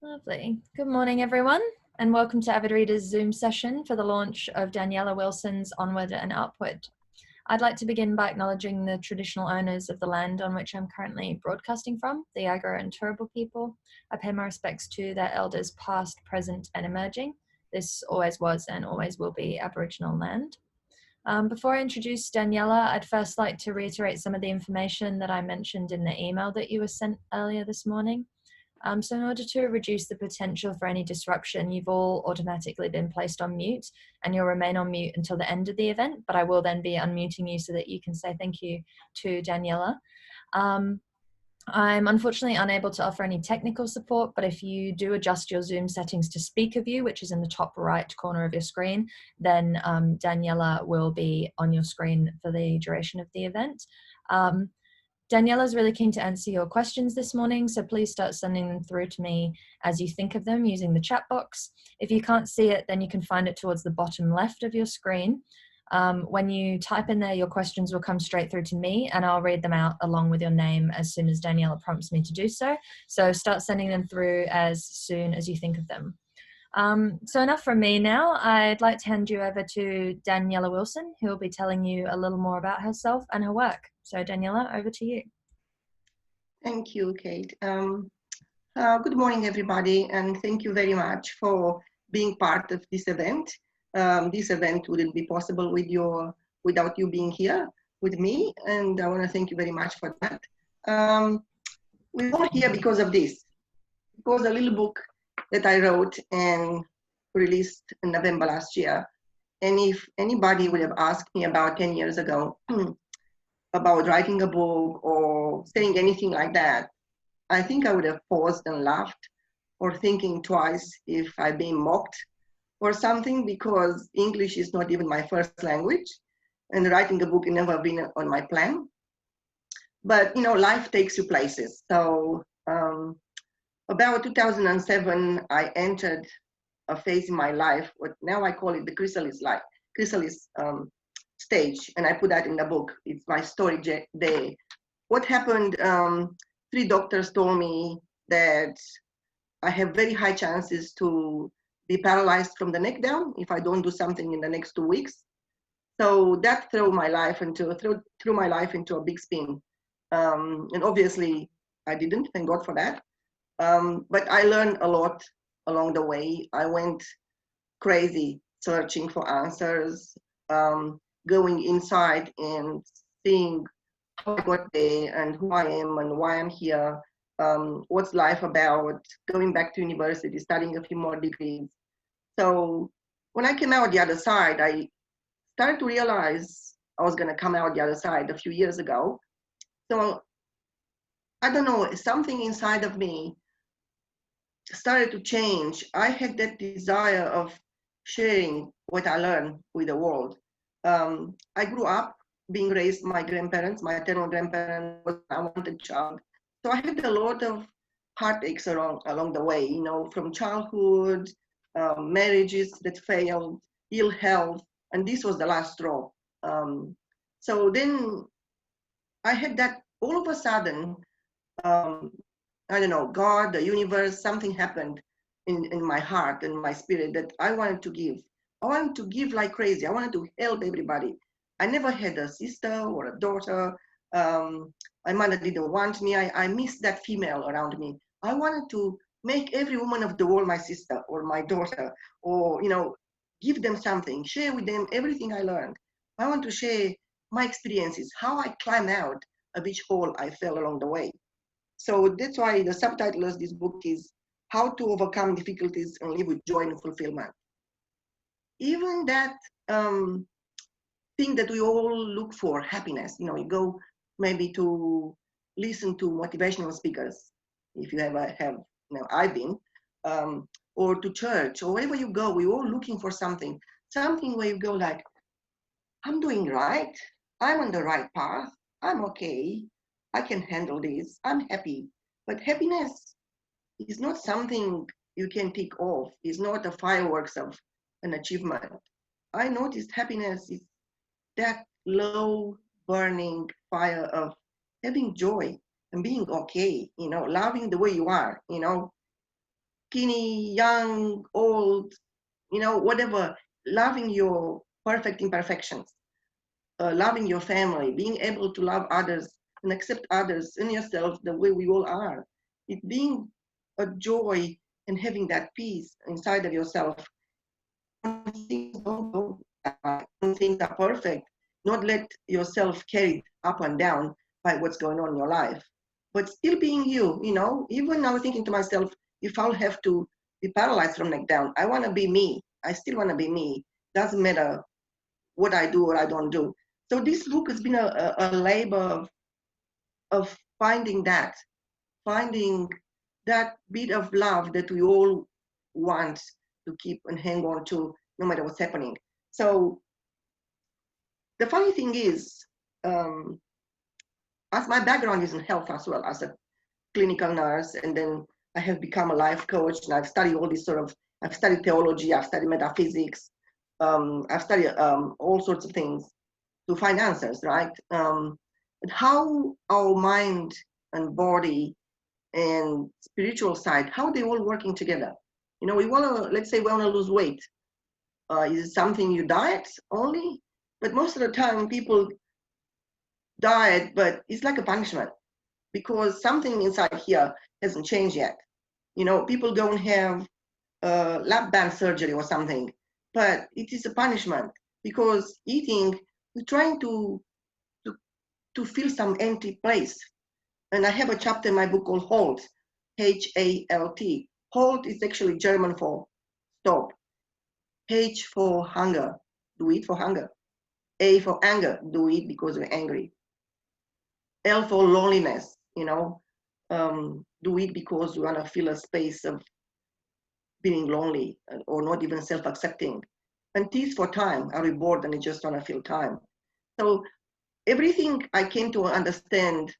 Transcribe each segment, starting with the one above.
Lovely. Good morning, everyone, and welcome to Avid Reader's Zoom session for the launch of Daniela Wilson's Onward and Upward. I'd like to begin by acknowledging the traditional owners of the land on which I'm currently broadcasting from, the Agara and Turrbal people. I pay my respects to their elders past, present, and emerging. This always was and always will be Aboriginal land. Before I introduce Daniela, I'd first like to reiterate some of the information that I mentioned in the email that you were sent earlier this morning. So in order to reduce the potential for any disruption, you've all automatically been placed on mute, and you'll remain on mute until the end of the event, but I will then be unmuting you so that you can say thank you to Daniela. I'm unfortunately unable to offer any technical support, but if you do adjust your Zoom settings to speaker view, which is in the top right corner of your screen, then Daniela will be on your screen for the duration of the event. Daniela's really keen to answer your questions this morning, so please start sending them through to me as you think of them using the chat box. If you can't see it, then you can find it towards the bottom left of your screen. When you type in there, your questions will come straight through to me, and I'll read them out along with your name as soon as Daniela prompts me to do so. So start sending them through as soon as you think of them. So enough from me now. I'd like to hand you over to Daniela Wilson, who will be telling you a little more about herself and her work. So Daniela, over to you. Thank you, Kate. Good morning, everybody, and thank you very much for being part of this event. This event wouldn't be possible without you being here with me, and I want to thank you very much for that. We're all here because of this, because a little book that I wrote and released in November last year. And if anybody would have asked me about 10 years ago about writing a book or saying anything like that, I think I would have paused and laughed, or thinking twice if I'd been mocked or something, because English is not even my first language, and writing a book had never been on my plan. But, you know, life takes you places. So about 2007, I entered a phase in my life, what now I call it the chrysalis stage, and I put that in the book. It's my story day. What happened, 3 doctors told me that I have very high chances to be paralyzed from the neck down if I don't do something in the next 2 weeks. So that threw my life into a big spin. And obviously I didn't, thank God for that. But I learned a lot along the way. I went crazy searching for answers, going inside and seeing how I got there and who I am and why I'm here, what's life about, going back to university, studying a few more degrees. So when I came out the other side, I started to realize I was going to come out the other side a few years ago. So I don't know, something inside of me started to change. I had that desire of sharing what I learned with the world. I grew up being raised by my grandparents, my maternal grandparents was an unwanted child. So I had a lot of heartaches along the way, you know, from childhood, marriages that failed, ill health, and this was the last straw. So then I had that all of a sudden, I don't know, God, the universe, something happened in my heart and my spirit that I wanted to give. I wanted to give like crazy. I wanted to help everybody. I never had a sister or a daughter. My mother didn't want me. I missed that female around me. I wanted to make every woman of the world my sister or my daughter, or, you know, give them something, share with them everything I learned. I want to share my experiences, how I climbed out of each hole I fell along the way. So that's why the subtitle of this book is How to Overcome Difficulties and Live with Joy and Fulfillment. Even that thing that we all look for, happiness, you know, you go maybe to listen to motivational speakers, if you ever have, you know, I've been, or to church, or wherever you go, we're all looking for something where you go like, I'm doing right, I'm on the right path, I'm okay, I can handle this, I'm happy. But happiness is not something you can tick off. It's not a fireworks of an achievement. I noticed happiness is that low burning fire of having joy and being okay, you know, loving the way you are, you know, skinny, young, old, whatever, loving your perfect imperfections, loving your family, being able to love others and accept others and yourself the way we all are. It being a joy and having that peace inside of yourself. Things don't go that way. When things are perfect, not let yourself carried up and down by what's going on in your life, but still being you. Even I was thinking to myself, if I'll have to be paralyzed from neck down, I want to be me. I still want to be me. Doesn't matter what I do or I don't do. So this book has been a labor of finding that bit of love that we all want to keep and hang on to no matter what's happening. So the funny thing is, as my background is in health as well, as a clinical nurse, and then I have become a life coach, and I've studied all this I've studied theology, I've studied metaphysics, I've studied all sorts of things to find answers, right? And how our mind and body and spiritual side, how they all working together. We want to, let's say we want to lose weight. Is it something you diet only? But most of the time people diet, but it's like a punishment because something inside here hasn't changed yet. People go and have lap band surgery or something, but it is a punishment because eating, we're trying to fill some empty place. And I have a chapter in my book called HALT, H-A-L-T. HALT is actually German for stop. H for hunger, do it for hunger. A for anger, do it because you're angry. L for loneliness, do it because you want to feel a space of being lonely or not even self-accepting. And T is for time. Are we bored and you just want to feel time? So everything I came to understand,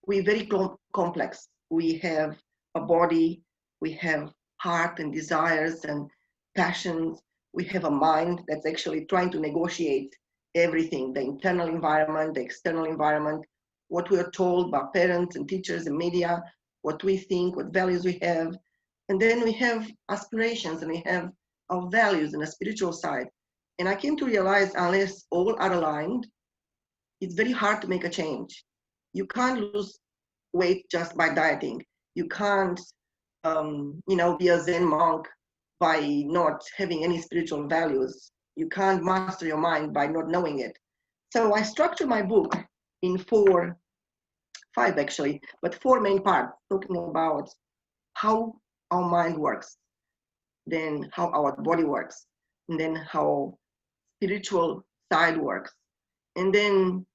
we're very complex. We have a body, we have heart and desires and passions. We have a mind that's actually trying to negotiate everything, the internal environment, the external environment, what we are told by parents and teachers and media, what we think, what values we have. And then we have aspirations and we have our values and a spiritual side. And I came to realize unless all are aligned, it's very hard to make a change. You can't lose weight just by dieting. You can't, be a Zen monk by not having any spiritual values. You can't master your mind by not knowing it. So I structured my book in five actually, but four main parts, talking about how our mind works, then how our body works, and then how spiritual side works, and then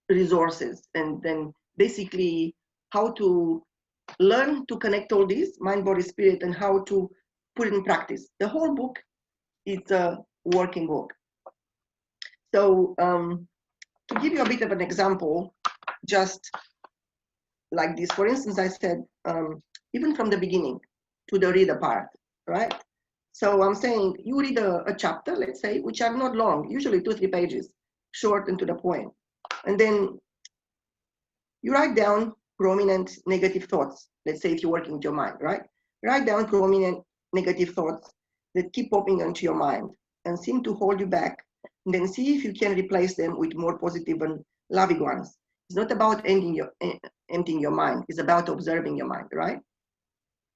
resources, and then basically how to learn to connect all these mind, body, spirit, and how to put it in practice. The whole book is a working book. So to give you a bit of an example, just like this, for instance, I said, even from the beginning to the reader part, right? So I'm saying you read a chapter, let's say, which are not long, usually 2-3 pages, short and to the point. And then you write down prominent negative thoughts. Let's say if you're working with your mind, right? Write down prominent negative thoughts that keep popping into your mind and seem to hold you back. And then see if you can replace them with more positive and loving ones. It's not about emptying your mind. It's about observing your mind, right?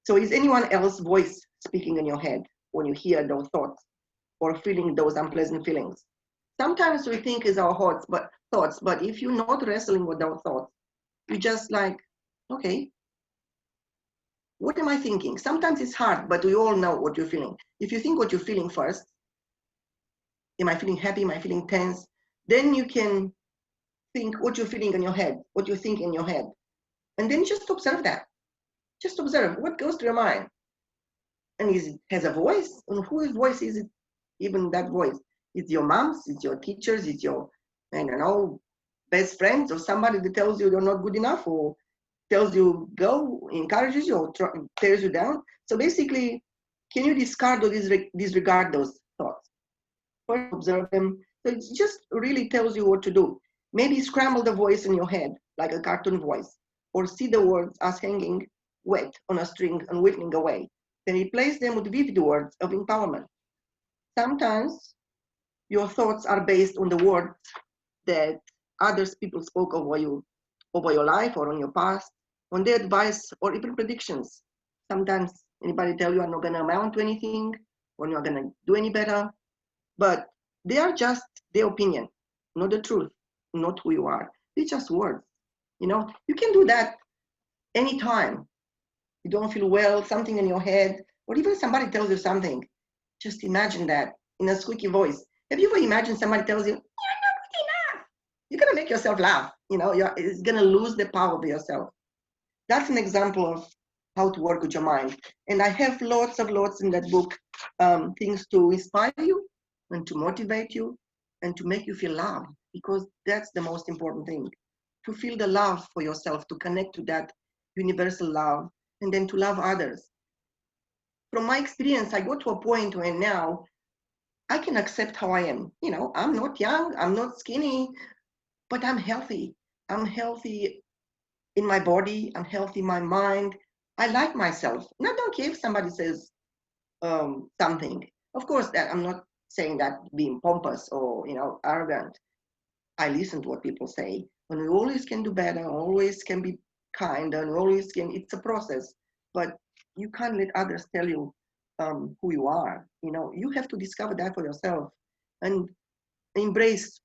So is anyone else's voice speaking in your head when you hear those thoughts or feeling those unpleasant feelings? Sometimes we think it's our thoughts, but if you're not wrestling with those thoughts, you just like, okay, what am I thinking? Sometimes it's hard, but we all know what you're feeling. If you think what you're feeling first, am I feeling happy? Am I feeling tense? Then you can think what you're feeling in your head, what you think in your head. And then just observe that. Just observe what goes through your mind. And it has a voice? And whose voice is it? Even that voice. It's your mom's, it's your teachers, it's your, I don't know, best friends, or somebody that tells you you're not good enough, or tells you go, encourages you, or tears you down. So basically, can you discard or disregard those thoughts? First, observe them. So it just really tells you what to do. Maybe scramble the voice in your head, like a cartoon voice, or see the words as hanging wet on a string and whittling away, then replace them with vivid words of empowerment. Sometimes your thoughts are based on the words that others people spoke over you, over your life or on your past, on their advice or even predictions. Sometimes anybody tell you are not going to amount to anything, or you're not going to do any better, but they are just their opinion, not the truth, not who you are. They're just words. You know, you can do that anytime. You don't feel well, something in your head, or even somebody tells you something. Just imagine that in a squeaky voice. Have you ever imagined somebody tells you, you're going to make yourself laugh. You know, it's going to lose the power of yourself. That's an example of how to work with your mind. And I have lots in that book, things to inspire you and to motivate you and to make you feel loved, because that's the most important thing. To feel the love for yourself, to connect to that universal love, and then to love others. From my experience, I got to a point where now I can accept how I am. You know, I'm not young, I'm not skinny, but I'm healthy. I'm healthy in my body, I'm healthy in my mind. I like myself. And I don't care if somebody says something. Of course, that I'm not saying that being pompous or, you know, arrogant. I listen to what people say. And we always can do better, always can be kind, and always can, it's a process. But you can't let others tell you who you are. You know, you have to discover that for yourself and embrace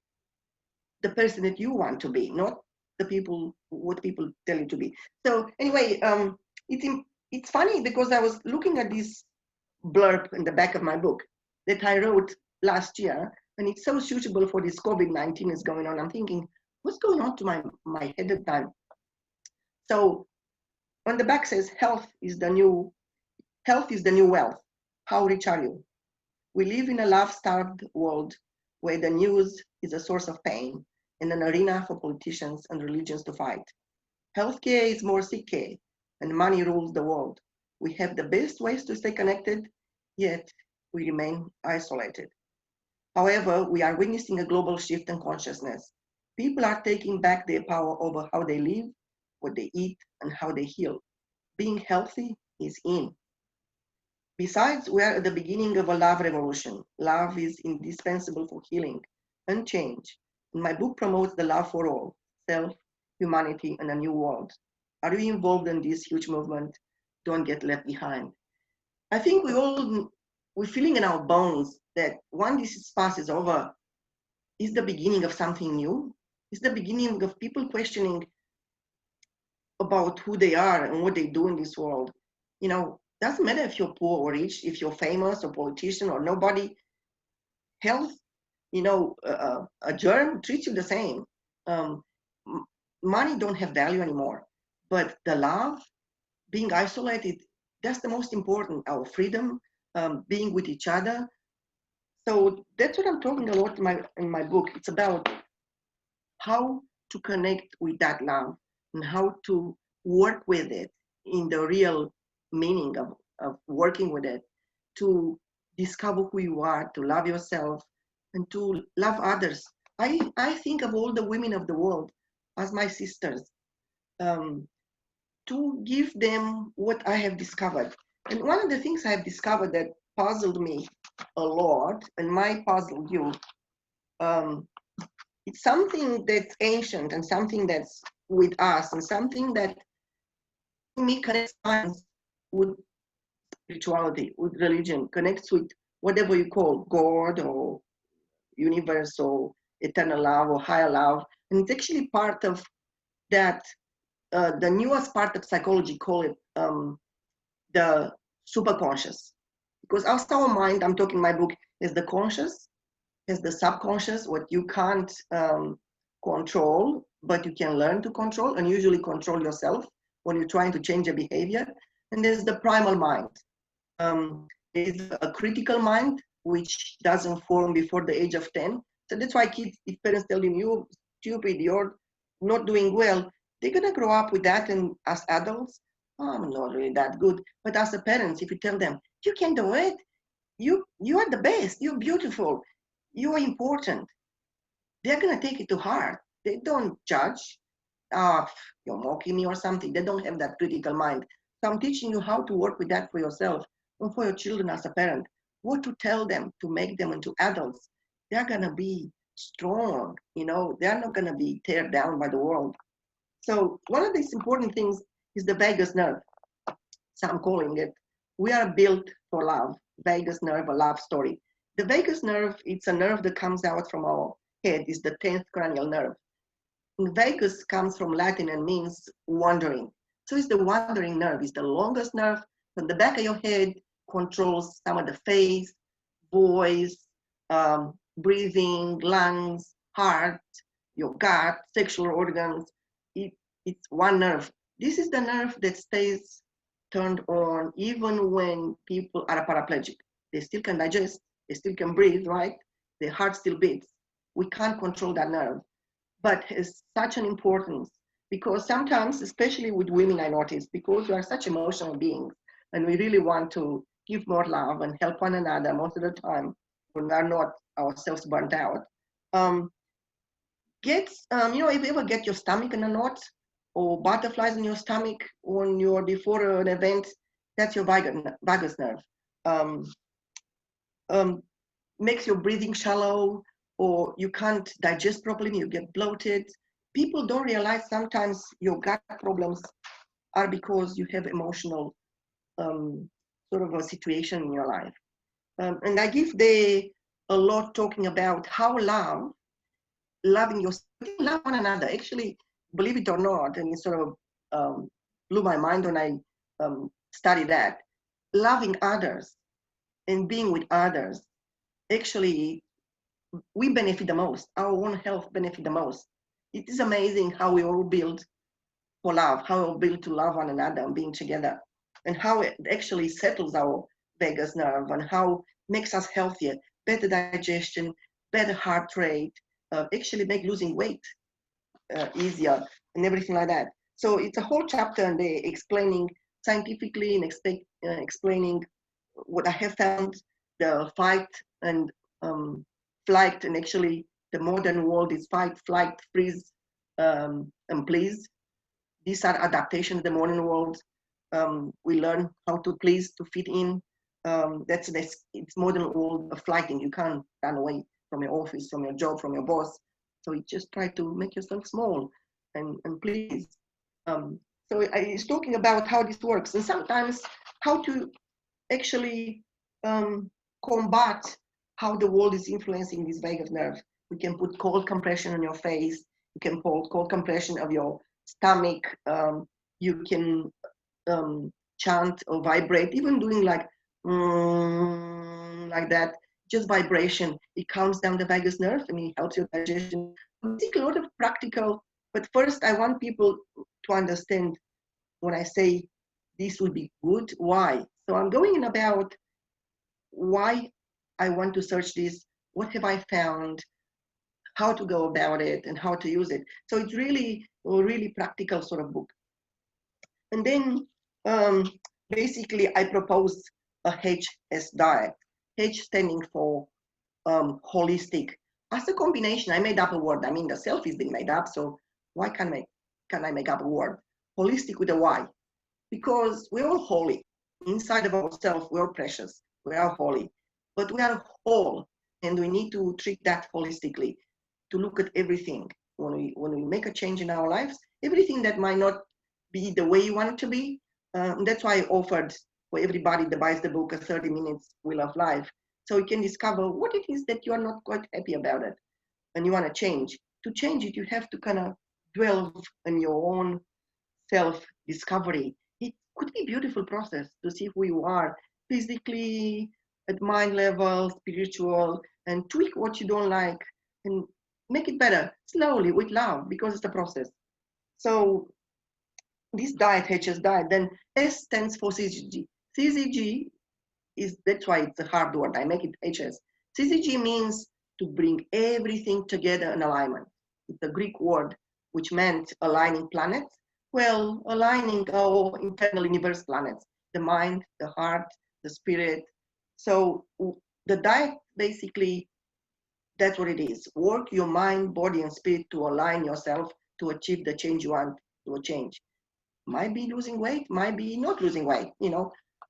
the person that you want to be, not the people, what people tell you to be. So anyway, it's funny because I was looking at this blurb in the back of my book that I wrote last year, and it's so suitable for this COVID-19 is going on. I'm thinking, what's going on to my head at the time? So on the back says, health is the new wealth. How rich are you? We live in a love-starved world where the news is a source of pain and an arena for politicians and religions to fight. Healthcare is more sick care, and money rules the world. We have the best ways to stay connected, yet we remain isolated. However, we are witnessing a global shift in consciousness. People are taking back their power over how they live, what they eat, and how they heal. Being healthy is in. Besides, we are at the beginning of a love revolution. Love is indispensable for healing and change. And my book promotes the love for all, self, humanity, and a new world. Are you involved in this huge movement? Don't get left behind. I think we're feeling in our bones that when this fast is over, is the beginning of something new. It's the beginning of people questioning about who they are and what they do in this world. You know, doesn't matter if you're poor or rich, if you're famous or politician or nobody. Health, you know, a germ treats you the same. Um, Money don't have value anymore, but the love, being isolated, that's the most important. Our freedom, being with each other. So that's what I'm talking a lot in my book. It's about how to connect with that love and how to work with it in the real meaning of working with it, to discover who you are, to love yourself, and to love others. I think of all the women of the world as my sisters, to give them what I have discovered. And one of the things I have discovered that puzzled me a lot, and might puzzle you, it's something that's ancient and something that's with us and something that me connects science with spirituality, with religion, connects with whatever you call God or universe or eternal love or higher love. And it's actually part of that, the newest part of psychology, call it the superconscious. Because our mind, I'm talking my book, is the conscious, is the subconscious, what you can't control, but you can learn to control and usually control yourself when you're trying to change a behavior. And there's the primal mind. There's a critical mind, which doesn't form before the age of 10. So that's why kids, if parents tell them, you're stupid, you're not doing well, they're gonna grow up with that, and as adults, oh, I'm not really that good. But as a parents, if you tell them, you can do it, you are the best, you're beautiful, you are important, they're gonna take it to heart. They don't judge, you're mocking me or something. They don't have that critical mind. So I'm teaching you how to work with that for yourself and for your children as a parent. What to tell them to make them into adults. They're gonna be strong, they're not gonna be teared down by the world. So one of these important things is the vagus nerve. So I'm calling it. We are built for love. Vagus nerve, a love story. The vagus nerve, it's a nerve that comes out from our head. It's the 10th cranial nerve. And vagus comes from Latin and means wandering. So it's the wandering nerve. It's the longest nerve from the back of your head, controls some of the face, voice, breathing, lungs, heart, your gut, sexual organs. It's one nerve. This is the nerve that stays turned on even when people are paraplegic. They still can digest, they still can breathe, right? Their heart still beats. We can't control that nerve, but it's such an importance because sometimes, especially with women, I notice, because we are such emotional beings and we really want to give more love and help one another most of the time when we are not ourselves burnt out. If you ever get your stomach in a knot or butterflies in your stomach when you're before an event, that's your vagus nerve. Um, Makes your breathing shallow, or you can't digest properly, you get bloated. People don't realize sometimes your gut problems are because you have emotional sort of a situation in your life. And I give a lot talking about how loving yourself, love one another. Actually, believe it or not, and it sort of blew my mind when I studied that. Loving others and being with others, actually, we benefit the most. Our own health benefit the most. It is amazing how we all build for love, how we all build to love one another and being together, and how it actually settles our vagus nerve and how makes us healthier, better digestion, better heart rate, actually make losing weight easier and everything like that. So it's a whole chapter and they explaining scientifically and explaining what I have found, the fight and flight, and actually the modern world is fight, flight, freeze, and please. These are adaptations of the modern world. We learn how to please, to fit in. It's modern world of flighting. You can't run away from your office, from your job, from your boss. So you just try to make yourself small and please. It's talking about how this works and sometimes how to actually combat how the world is influencing this vagus nerve. We can put cold compression on your face. You can put cold compression of your stomach. You can chant or vibrate, even doing like that, just vibration. It calms down the vagus nerve and it helps your digestion. Basically, a lot of practical, but first I want people to understand when I say this would be good, why. So I'm going in about why I want to search this, what have I found, how to go about it, and how to use it. So it's really a really practical sort of book. And then basically I proposed a HS diet, H standing for holistic. As a combination, I made up a word. I mean, the self is being made up, so why can I make up a word? Holistic with a Y, because we're all holy. Inside of ourselves, we're precious, we are holy, but we are whole, and we need to treat that holistically, to look at everything. When we make a change in our lives, everything that might not be the way you want it to be, that's why I offered for everybody that buys the book a 30 minutes Wheel of Life, so you can discover what it is that you are not quite happy about it, and you want to change. To change it, you have to kind of dwell on your own self-discovery. It could be a beautiful process to see who you are physically, at mind level, spiritual, and tweak what you don't like and make it better slowly with love, because it's a process. So this diet, HS diet, then S stands for CZG. CZG that's why it's a hard word. I make it HS. CZG means to bring everything together in alignment. It's a Greek word which meant aligning planets. Well, aligning our internal universe planets, the mind, the heart, the spirit. So the diet, basically, that's what it is. Work your mind, body, and spirit to align yourself to achieve the change you want to change. Might be losing weight, might be not losing weight,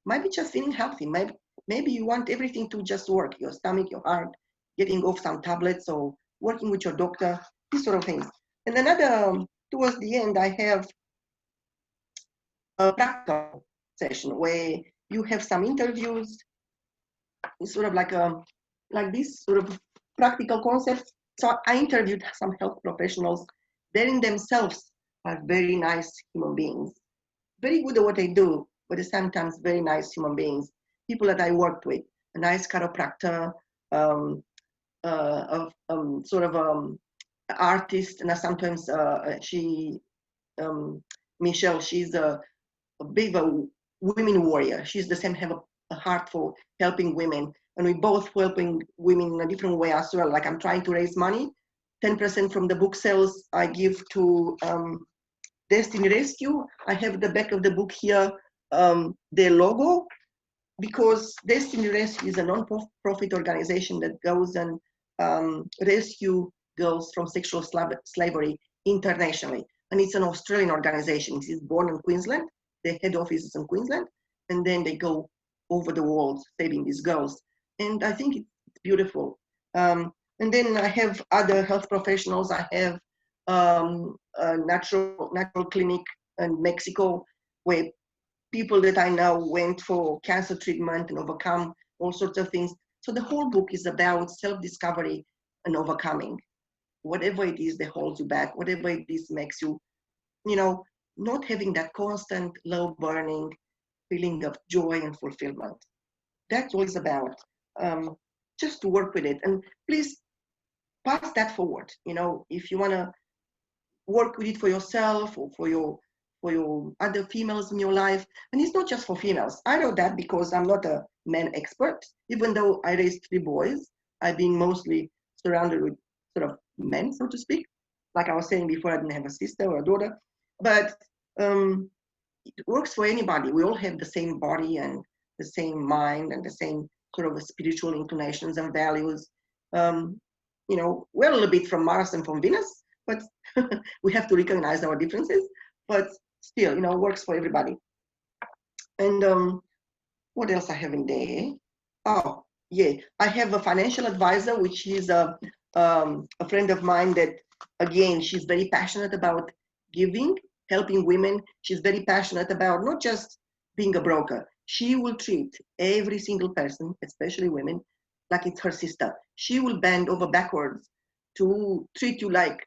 might be just feeling healthy. Maybe you want everything to just work, your stomach, your heart, getting off some tablets or working with your doctor, these sort of things. And another, towards the end, I have a practical session where you have some interviews. It's sort of like this sort of practical concepts. So I interviewed some health professionals. They in themselves are very nice human beings, very good at what they do, but sometimes very nice human beings. People that I worked with, a nice chiropractor, sort of artist, and sometimes Michelle, she's a big women warrior. She's the same, have a heart for helping women, and we both helping women in a different way as well. Like I'm trying to raise money, 10% from the book sales I give to Destiny Rescue. I have the back of the book here, their logo, because Destiny Rescue is a non-profit organization that goes and rescue girls from sexual slavery internationally. And it's an Australian organization. It's born in Queensland. Their head office is in Queensland. And then they go over the world saving these girls. And I think it's beautiful. And then I have other health professionals. I have a natural clinic in Mexico where people that I know went for cancer treatment and overcome all sorts of things. So the whole book is about self-discovery and overcoming whatever it is that holds you back, whatever it is makes you, not having that constant low burning feeling of joy and fulfillment. That's what it's about. Just to work with it. And please pass that forward. If you want to work with it for yourself or for your other females in your life. And it's not just for females. I know that because I'm not a man expert. Even though I raised 3 boys, I've been mostly surrounded with sort of men, so to speak. Like I was saying before, I didn't have a sister or a daughter. But it works for anybody. We all have the same body and the same mind and the same sort of spiritual inclinations and values. We're a little bit from Mars and from Venus, but we have to recognize our differences. But still, works for everybody. And what else I have in there? Oh, yeah, I have a financial advisor, which is a friend of mine that, again, she's very passionate about giving, helping women. She's very passionate about not just being a broker. She will treat every single person, especially women, like it's her sister. She will bend over backwards to treat you like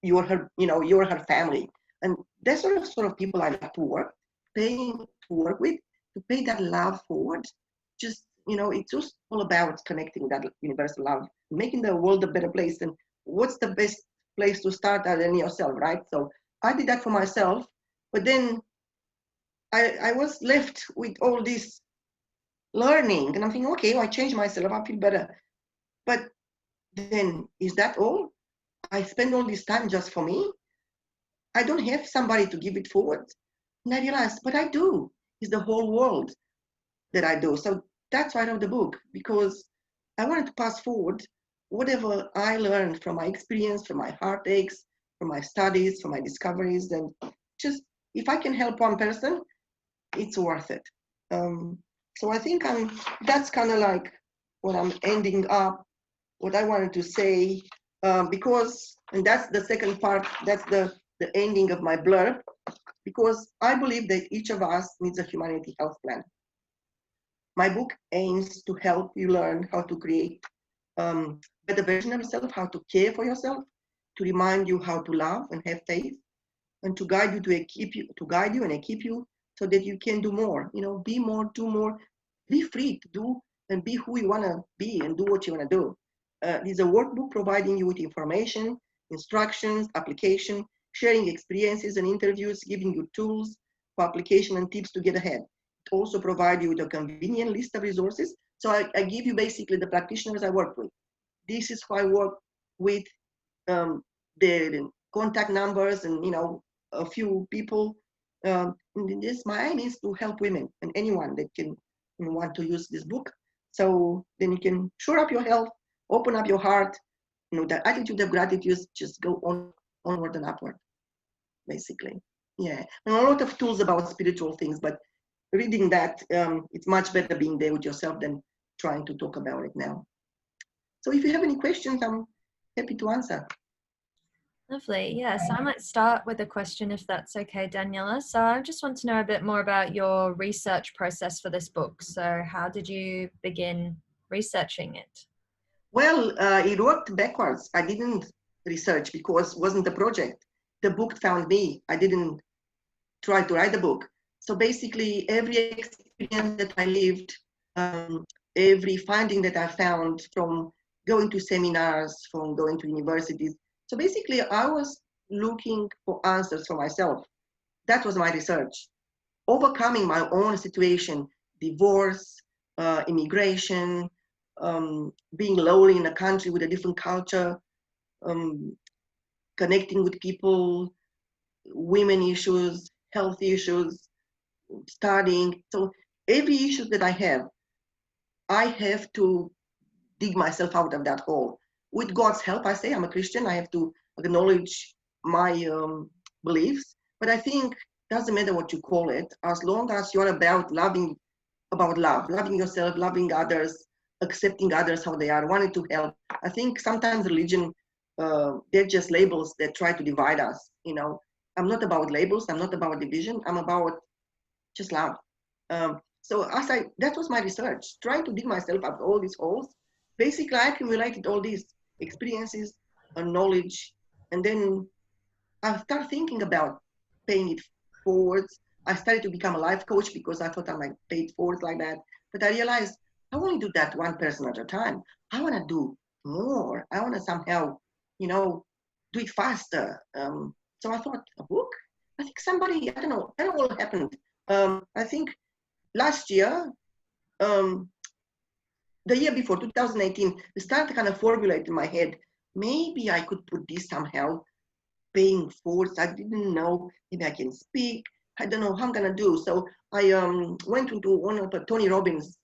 you're her family. And that's sort of people I like to work with, to pay that love forward. Just, it's just all about connecting that universal love, making the world a better place. And what's the best place to start other than yourself, right? So I did that for myself, but then I was left with all this learning, and I'm thinking, okay, I changed myself, I feel better. But then, is that all? I spend all this time just for me? I don't have somebody to give it forward. And I realized, but I do. It's the whole world that I do. So that's why I wrote the book, because I wanted to pass forward whatever I learned from my experience, from my heartaches, from my studies, from my discoveries. And just, if I can help one person, it's worth it. So I think that's kind of like what I'm ending up, what I wanted to say, because, and that's the second part, that's the ending of my blurb, because I believe that each of us needs a humanity health plan. My book aims to help you learn how to create better version of yourself, how to care for yourself, to remind you how to love and have faith, and to guide you and equip you so that you can do more. Be more, do more, be free to do and be who you want to be and do what you want to do. There's a workbook providing you with information, instructions, application, sharing experiences and interviews, giving you tools for application and tips to get ahead. It also provides you with a convenient list of resources. So I give you basically the practitioners I work with. This is who I work with, the contact numbers and, a few people. And my aim is to help women and anyone that can want to use this book. So then you can shore up your health, open up your heart, the attitude of gratitude, just go onward and upward, basically. Yeah, and a lot of tools about spiritual things, but reading that, it's much better being there with yourself than trying to talk about it now. So if you have any questions, I'm happy to answer. Lovely. Yeah, so I might start with a question if that's okay, Daniela. So I just want to know a bit more about your research process for this book. So how did you begin researching it? Well, it worked backwards. I didn't research because it wasn't a project. The book found me. I didn't try to write the book. So basically, every experience that I lived, every finding that I found from going to seminars, from going to universities. So basically, I was looking for answers for myself. That was my research. Overcoming my own situation, divorce, immigration, being lonely in a country with a different culture, um, connecting with people, women issues, health issues, studying. So every issue that I have to dig myself out of that hole. With God's help, I say I'm a Christian. I have to acknowledge my beliefs. But I think it doesn't matter what you call it, as long as you're about love, loving yourself, loving others, accepting others how they are, wanting to help. I think sometimes religion, they're just labels that try to divide us. I'm not about labels. I'm not about division. I'm about just love. So that was my research, trying to dig myself out of all these holes. Basically, I accumulated all these experiences and knowledge, and then I started thinking about paying it forwards. I started to become a life coach because I thought I might pay it forward like that. But I realized I only do that one person at a time. I want to do more. I want to somehow, do it faster. So I thought, a book? I think somebody, I don't know what happened. I think last year, um, the year before, 2018, I started to kind of formulate in my head, maybe I could put this somehow, paying forwards. I didn't know, maybe I can speak. I don't know how I'm gonna do. So I went into one of the Tony Robbins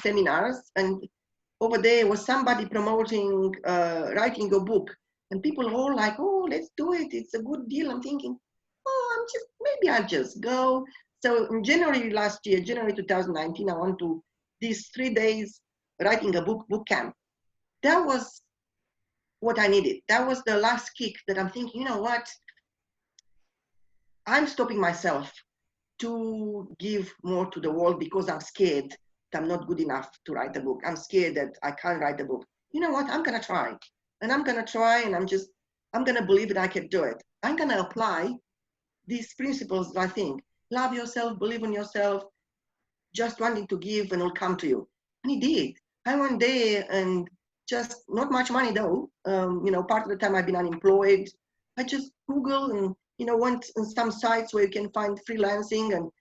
seminars, and over there was somebody promoting writing a book, and people all like, oh, let's do it. It's a good deal. I'm thinking, oh, maybe I'll just go. So in January last year, January 2019, I went to these 3 days writing a book camp. That was what I needed. That was the last kick that I'm thinking, you know what? I'm stopping myself to give more to the world because I'm scared that I'm not good enough to write a book. I'm scared that I can't write a book. You know what? I'm going to try. And I'm going to try, and I'm going to believe that I can do it. I'm going to apply these principles, I think. Love yourself, believe in yourself, just wanting to give, and it'll come to you. And he did. I went there, and just not much money though. Part of the time I've been unemployed. I just Googled and, went on some sites where you can find freelancing, and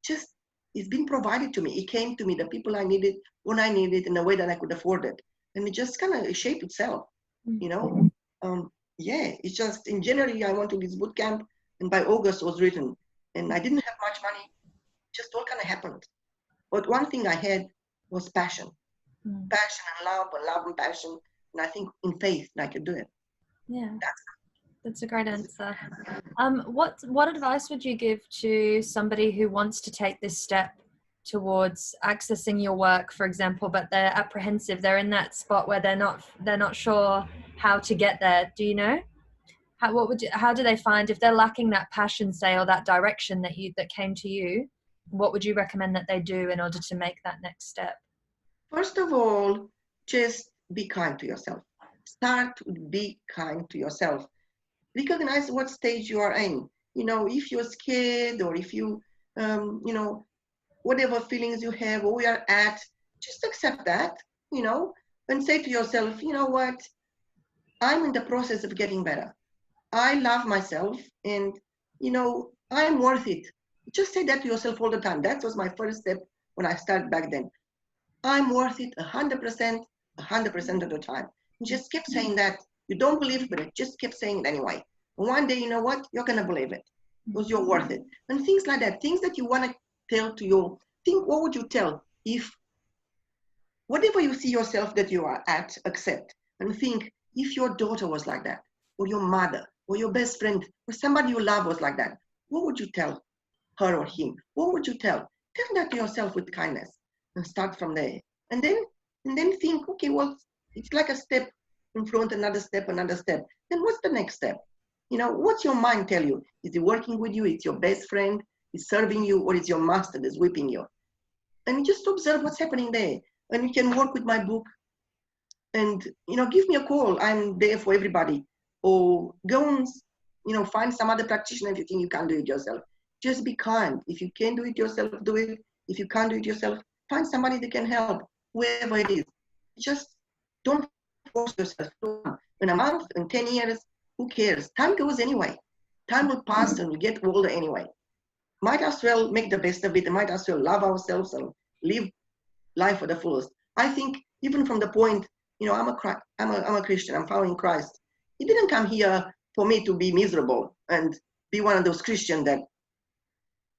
just, it's been provided to me. It came to me, the people I needed, when I needed, in a way that I could afford it. And it just kind of shaped itself, it's just, in January, I went to this boot camp, and by August it was written. And I didn't have much money, just all kind of happened. But one thing I had was passion. Passion and love and passion. And I think in faith I could do it. Yeah. That's a great answer. What advice would you give to somebody who wants to take this step towards accessing your work, for example, but they're apprehensive? They're in that spot where they're not sure how to get there. Do you know? How do they find, if they're lacking that passion, say, or that direction that came to you? What would you recommend that they do in order to make that next step? First of all, just be kind to yourself. Start to be kind to yourself. Recognize what stage you are in. If you're scared, or if you, whatever feelings you have or you're at, just accept that, and say to yourself, you know what? I'm in the process of getting better. I love myself, and, I'm worth it. Just say that to yourself all the time. That was my first step when I started back then. I'm worth it 100%, 100% of the time. You just kept saying that. You don't believe it, but it just kept saying it anyway. And one day, you know what? You're going to believe it because you're worth it. And things like that, things that you want to tell to your, think, what would you tell if, whatever you see yourself that you are at, accept. And think, if your daughter was like that, or your mother, or your best friend, or somebody you love was like that, what would you tell her or him? What would you tell? Tell that to yourself with kindness and start from there. And then think, okay, well, it's like a step in front, another step, another step. Then what's the next step? What's your mind tell you? Is it working with you? It's your best friend? Is serving you? Or is your master that's whipping you? And you just observe what's happening there. And you can work with my book and, give me a call. I'm there for everybody. Or go and, find some other practitioner if you think you can't do it yourself. Just be kind. If you can do it yourself, do it. If you can't do it yourself, find somebody that can help, whoever it is. Just don't force yourself. In a month, in 10 years, who cares? Time goes anyway. Time will pass and we get older anyway. Might as well make the best of it and might as well love ourselves and live life for the fullest. I think even from the point, I'm a Christian, I'm following Christ. He didn't come here for me to be miserable and be one of those Christians that,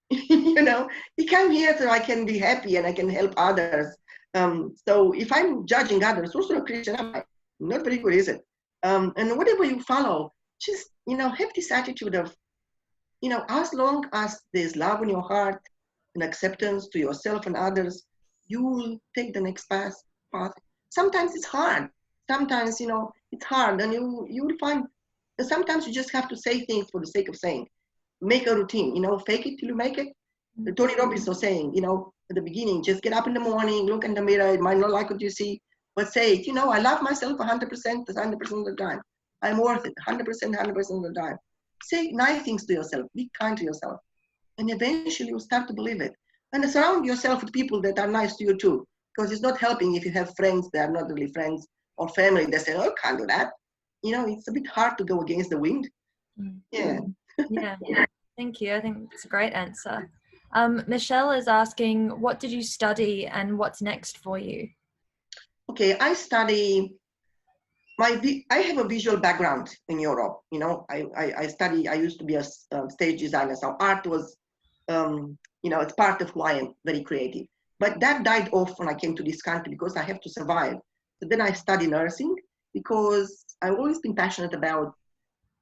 he came here so I can be happy and I can help others. So if I'm judging others, also a Christian, I'm not very good, is it? And whatever you follow, just, have this attitude of, as long as there's love in your heart and acceptance to yourself and others, you will take the next path. Sometimes it's hard. Sometimes, it's hard and you will find, sometimes you just have to say things for the sake of saying. Make a routine, fake it till you make it. Tony Robbins was saying, at the beginning, just get up in the morning, look in the mirror, it might not like what you see, but say it, I love myself 100% of the time. I'm worth it 100% of the time. Say nice things to yourself, be kind to yourself, and eventually you'll start to believe it. And surround yourself with people that are nice to you too, because it's not helping if you have friends that are not really friends or family that say, oh, can't do that. It's a bit hard to go against the wind. Yeah. Yeah. Thank you. I think it's a great answer. Michelle is asking, what did you study and what's next for you? Okay, I have a visual background in Europe. I used to be a stage designer, so art was, it's part of who I am, very creative. But that died off when I came to this country because I have to survive. So then I studied nursing because I've always been passionate about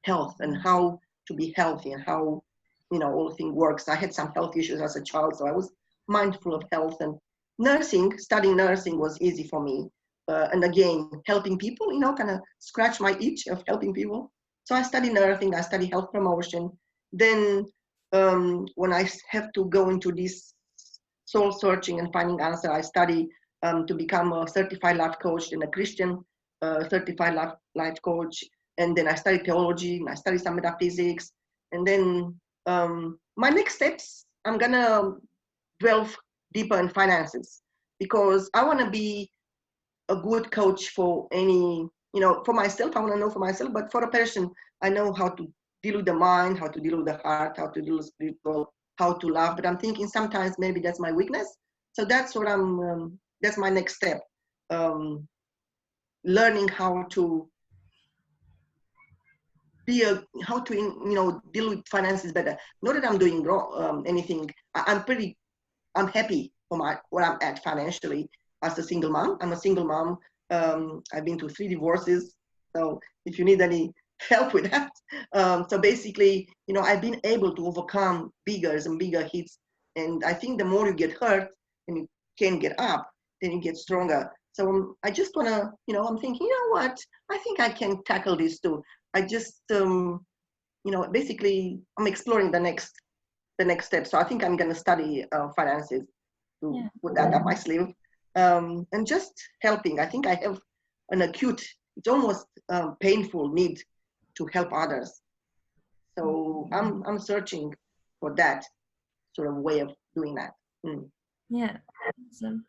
health and how to be healthy and how, all things works. I had some health issues as a child, so I was mindful of health, and studying nursing was easy for me. And again, helping people, kind of scratch my itch of helping people. So I studied nursing, I studied health promotion. Then when I have to go into this soul searching and finding answer, I study to become a certified life coach and a Christian certified life coach. And then I studied theology and I studied some metaphysics. And then my next steps, I'm gonna delve deeper in finances because I want to be a good coach for any, for myself, I want to know for myself, but for a person, I know how to deal with the mind, how to deal with the heart, how to deal with spiritual, how to love. But I'm thinking sometimes maybe that's my weakness. So that's what that's my next step. Learning how to deal with finances better. Not that I'm doing wrong, anything. I'm happy for where I'm at financially as a single mom. I'm a single mom. I've been to 3 divorces. So if you need any help with that. So basically, I've been able to overcome bigger and bigger hits. And I think the more you get hurt and you can get up, then you get stronger. So I just want to, I'm thinking, what? I think I can tackle this too. I just, basically I'm exploring the next step. So I think I'm going to study finances to put that up my sleeve. And just helping. I think I have an acute, it's almost painful need to help others. So I'm searching for that sort of way of doing that. Yeah, awesome.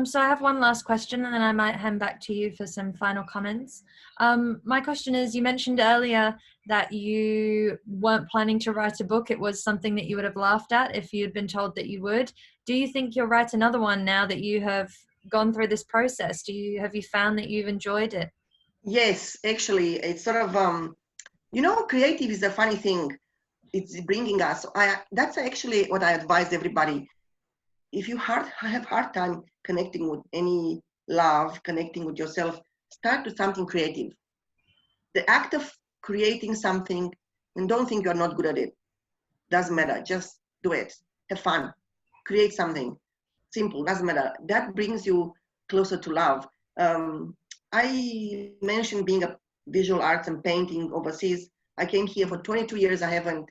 So I have one last question and then I might hand back to you for some final comments. My question is, you mentioned earlier that you weren't planning to write a book. It was something that you would have laughed at if you'd been told that you would. Do you think you'll write another one now that you have gone through this process? Have you found that you've enjoyed it? Yes, actually, it's sort of, creative is a funny thing. It's bringing us, that's actually what I advise everybody. If you have hard time connecting with any love, connecting with yourself, start with something creative. The act of creating something, and don't think you're not good at it. doesn't matter. Just do it. Have fun. Create something. Simple, doesn't matter. That brings you closer to love. I mentioned being a visual arts and painting overseas. I came here for 22 years. I haven't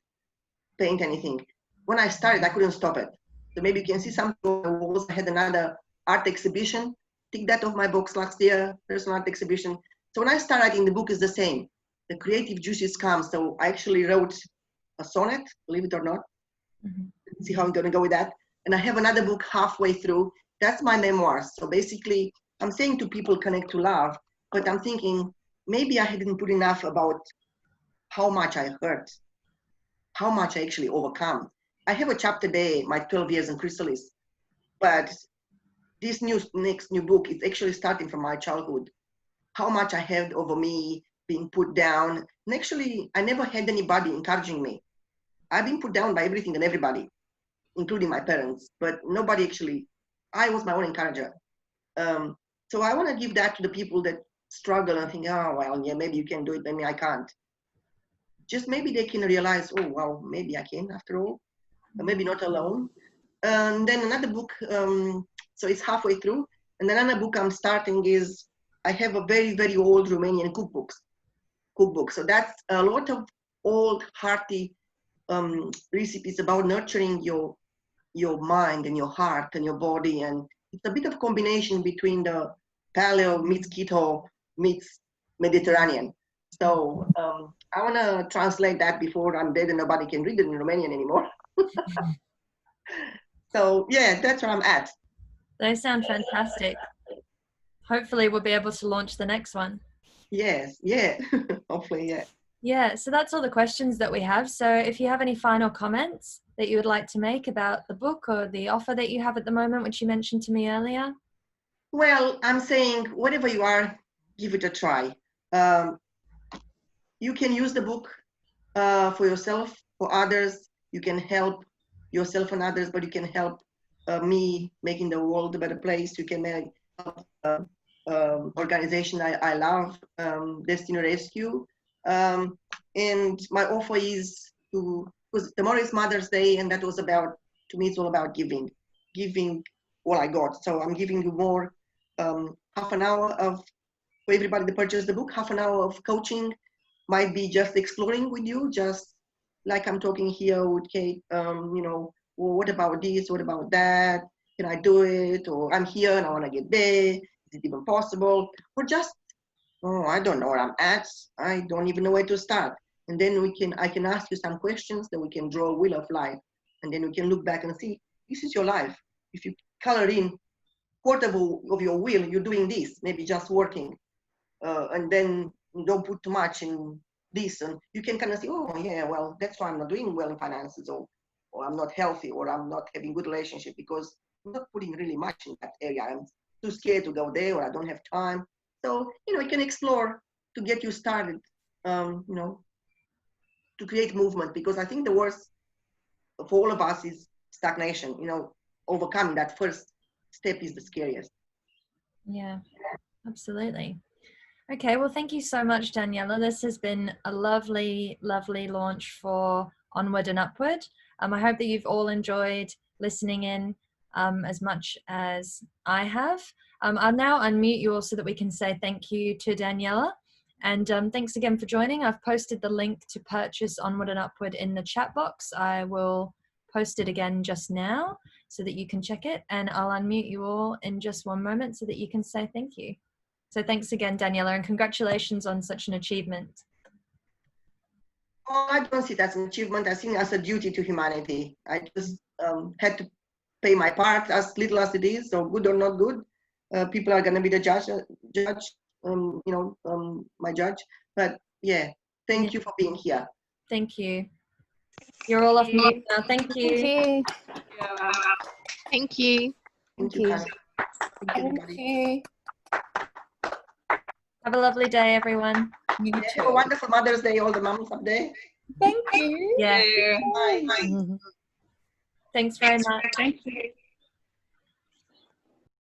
painted anything. When I started, I couldn't stop it. So maybe you can see something on the walls. I had another art exhibition. Take that off my box last year, personal art exhibition. So when I started writing, the book is the same. The creative juices come. So I actually wrote a sonnet, believe it or not. Mm-hmm. See how I'm going to go with that. And I have another book halfway through. That's my memoirs. So basically, I'm saying to people, connect to love, but I'm thinking maybe I didn't put enough about how much I hurt, how much I actually overcome. I have a chapter there, my 12 years in Chrysalis, but this next new book is actually starting from my childhood. How much I had over me, being put down. And actually, I never had anybody encouraging me. I've been put down by everything and everybody, including my parents, but nobody actually, I was my own encourager. So I want to give that to the people that struggle and think, oh, well, yeah, maybe you can do it, maybe I can't. Just maybe they can realize, oh, well, maybe I can after all, or maybe not alone. And then another book, so it's halfway through. And then another book I'm starting is, I have a very, very old Romanian cookbook. So that's a lot of old, hearty recipes about nurturing your mind and your heart and your body. And it's a bit of combination between the paleo meets keto meets Mediterranean. So I want to translate that before I'm dead and nobody can read it in Romanian anymore. So yeah, that's where I'm at. They sound fantastic. Hopefully we'll be able to launch the next one. Yes, yeah, hopefully, yeah. Yeah, so that's all the questions that we have. So if you have any final comments that you would like to make about the book or the offer that you have at the moment, which you mentioned to me earlier? Well, I'm saying whatever you are, give it a try. You can use the book for yourself, for others. You can help yourself and others, but you can help me making the world a better place. You can help organization I love, Destiny Rescue. And my offer is because tomorrow is Mother's Day, and that was about, to me, it's all about giving all I got. So I'm giving you more, half an hour for everybody to purchase the book, half an hour of coaching, might be just exploring with you, just like I'm talking here with Kate, well, what about this, what about that, can I do it, or I'm here and I want to get there, is it even possible, or just, oh, I don't know where I'm at, I don't even know where to start. And then I can ask you some questions, then we can draw a wheel of life, and then we can look back and see, this is your life. If you color in quarter of your wheel, you're doing this, maybe just working, and then don't put too much in this, and you can kind of say, oh yeah, well, that's why I'm not doing well in finances, or I'm not healthy, or I'm not having good relationship, because I'm not putting really much in that area. I'm too scared to go there, or I don't have time. So, you can explore to get you started, to create movement, because I think the worst for all of us is stagnation. Overcoming that first step is the scariest. Yeah, absolutely. Okay, well, thank you so much, Daniela. This has been a lovely, lovely launch for Onward and Upward. I hope that you've all enjoyed listening in as much as I have. I'll now unmute you all so that we can say thank you to Daniela. And thanks again for joining. I've posted the link to purchase Onward and Upward in the chat box. I will post it again just now so that you can check it. And I'll unmute you all in just one moment so that you can say thank you. So thanks again, Daniela, and congratulations on such an achievement. Oh, I don't see it as an achievement. I see it as a duty to humanity. I just had to pay my part, as little as it is, so good or not good. People are going to be the judge, my judge. But yeah, thank you for being here. Thank you. You're all off mute now. Thank you. Thank you. Thank you. Thank you. Have a lovely day, everyone. You too. Have a wonderful Mother's Day, all the moms up there. Thank you. Yeah. Bye. Thanks very much. Thank you.